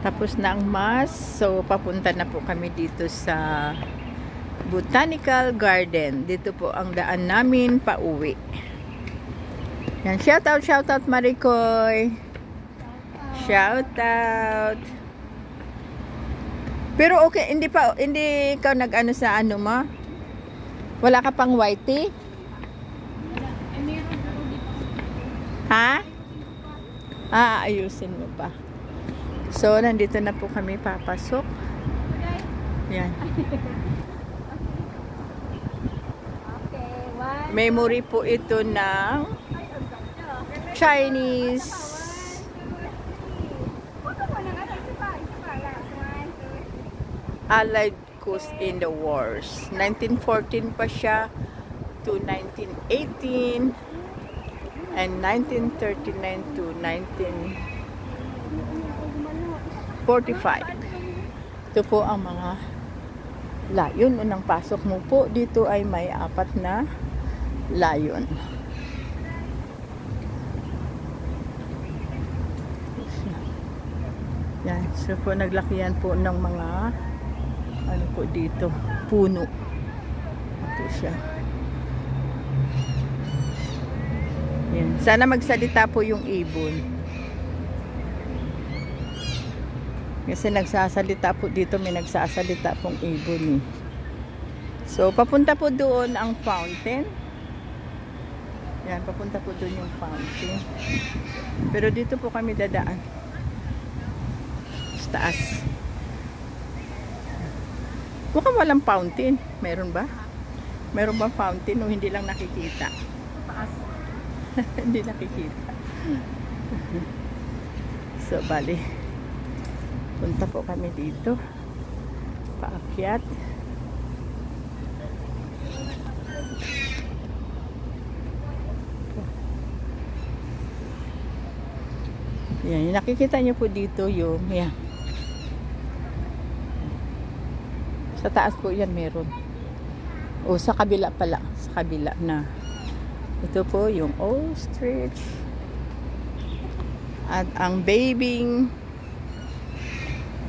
Tapos na ang mass. So, papunta na po kami dito sa Botanical Garden. Dito po ang daan namin pauwi. Yan, shout out Maricoy. Shout out. Pero okay, hindi ikaw nag-ano sa ano mo? Wala ka pang whitey? Ha? Ayusin mo pa. So, nandito na po kami papasok. Yan. Memory po ito ng Chinese Allied Coast in the Wars. 1914 pa siya to 1918 and 1939 to 1945. Ito po ang mga layon. Unang pasok mo po dito ay may 4 na layon. Yan. So po naglakihan po ng mga ano po dito, puno. Ito siya. Yan. Sana magsalita po yung ibon. Kasi nagsasalita po dito, may nagsasalita pong ibon eh. So, papunta po doon ang fountain. Yan, papunta po doon yung fountain. Pero dito po kami dadaan. Sa taas. Mukhang walang fountain. Meron ba? Meron ba fountain o hindi lang nakikita? Taas. Hindi nakikita. So, bali. Punta po kami dito. Paakyat. Yan, nakikita nyo po dito yung yan. Sa taas po yan meron. O sa kabila pala. Sa kabila na. Ito po yung ostrich. At ang babying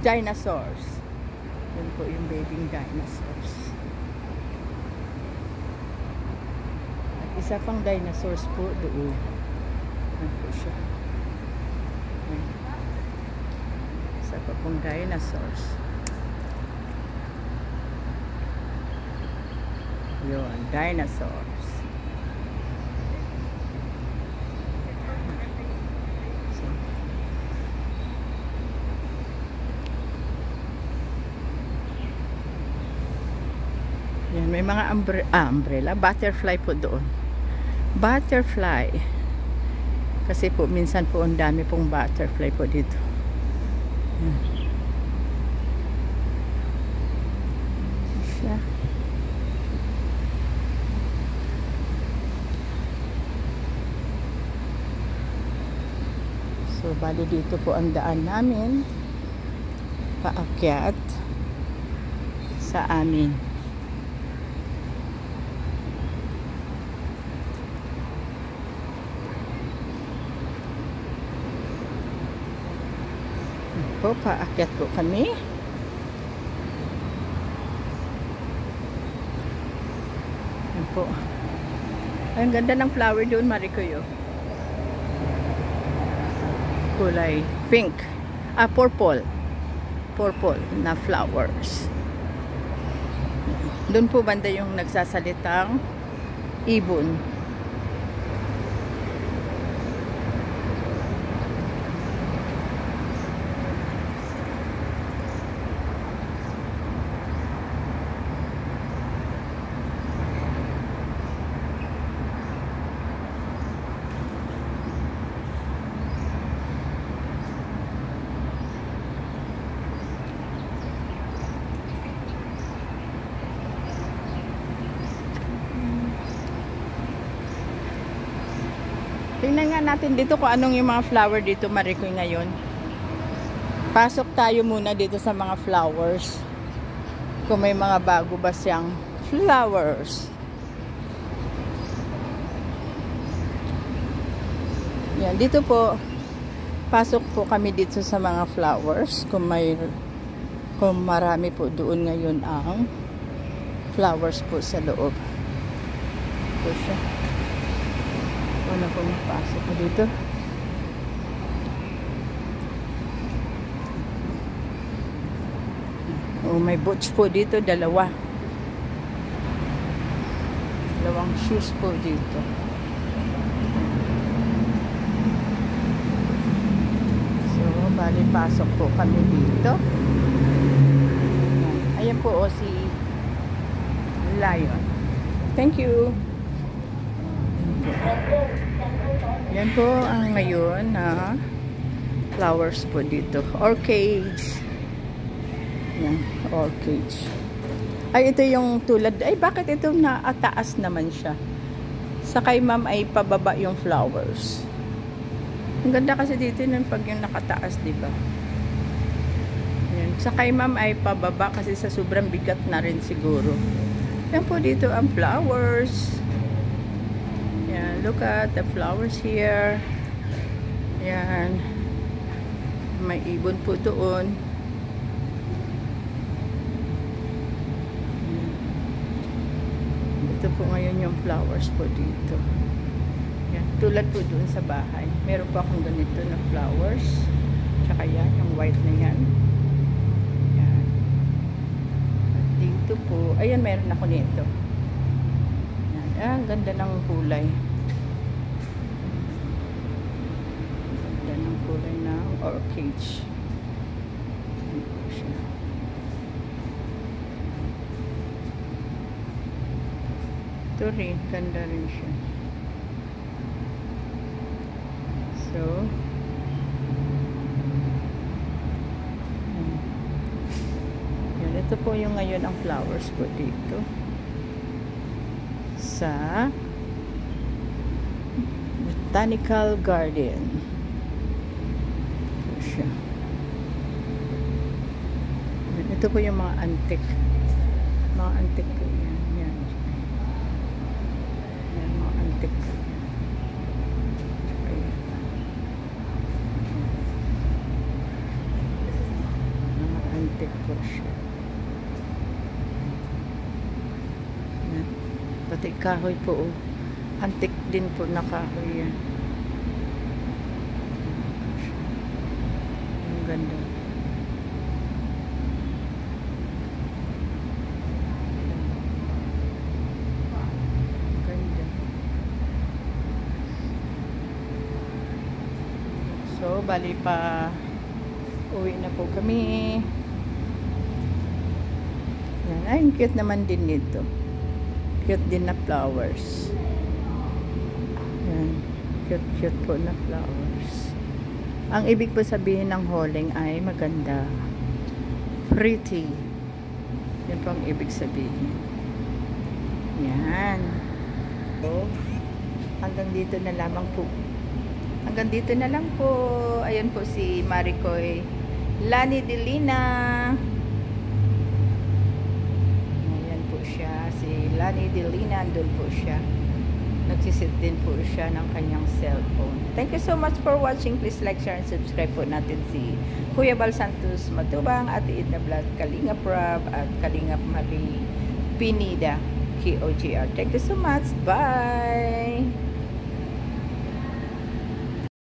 dinosaurs. Yan po yung babying dinosaurs. At isa pang dinosaurs po doon. Yan po siya. Yan. Isa pa pong dinosaurs. Yun, dinosaurs. So, yan, may mga umbrella, butterfly po doon. Butterfly. Kasi po, minsan po, ang dami pong butterfly po dito. Yan. Siya. So, bali dito po ang daan namin paakyat sa amin. Po, paakyat po kami. Yan po. Ay, ang ganda ng flower doon, Maricoy. Kulay pink. Purple. Purple na flowers. Doon po banda yung nagsasalitang ibon. Tingnan nga natin dito kung anong yung mga flower dito, Maricoy, ngayon. Pasok tayo muna dito sa mga flowers. Kung may mga bago ba siyang flowers. Yan, dito po Pasok po kami dito sa mga flowers. Kung marami po doon ngayon ang flowers po sa loob. Ito siya. Una po mapasok ko dito. Oh, may boots po dito, dalawang shoes po dito. So, bali pasok po kami dito. Ayan po si Lion. Thank you. Yan po ang ngayon na flowers po dito. Orchids. Yan, orchids. Ay, ito yung tulad. Ay, bakit ito naataas naman siya? Sa kay ma'am ay pababa yung flowers. Ang ganda kasi dito nun pag yung nakataas, diba? Yan. Sa kay ma'am ay pababa kasi sa sobrang bigat na rin siguro. Yan po dito ang flowers. Yan, look at the flowers here. Yan. May ibon po doon. Ito po ngayon yung flowers po dito. Yan, tulad po doon sa bahay. Meron po akong ganito na flowers. Tsaka yan, yung white na yan. Yan. At dito po, ayan, meron ako nito. Yan, ang ganda ng kulay. Ganda ng kulay ng orchids. Yan po siya. Ito rin, ganda rin siya. So, yan. Ito po yung ngayon ang flowers po dito. Sa Botanical Garden. Ito siya. Ito po yung mga antique. Mga antique po yan. Yan. Yan, mga antique po yan. Mga antique po siya. Yan. Pati kahoy po. Oh. Antique din po na kahoy yan. Ang ganda. So, bali pa uwi na po kami. Yan. Ay, cute naman din nito. Cute din na flowers. Yan. Cute po na flowers. Ang ibig po sabihin ng holing ay maganda. Pretty. Yan po ang ibig sabihin. Yan. So, hanggang dito na lamang po. Hanggang dito na lang po. Ayan po si Maricoy Lani Delina. Ayan po siya. Si Lani Delina. Andun po siya. Nagsisit din po siya ng kanyang cellphone. Thank you so much for watching. Please like, share, and subscribe po natin si Kuya Bal Santos Matubang, Ate Edna Vlad, Kalingap Rob, at Kalingap Mali Pinida, KOGR. Thank you so much. Bye!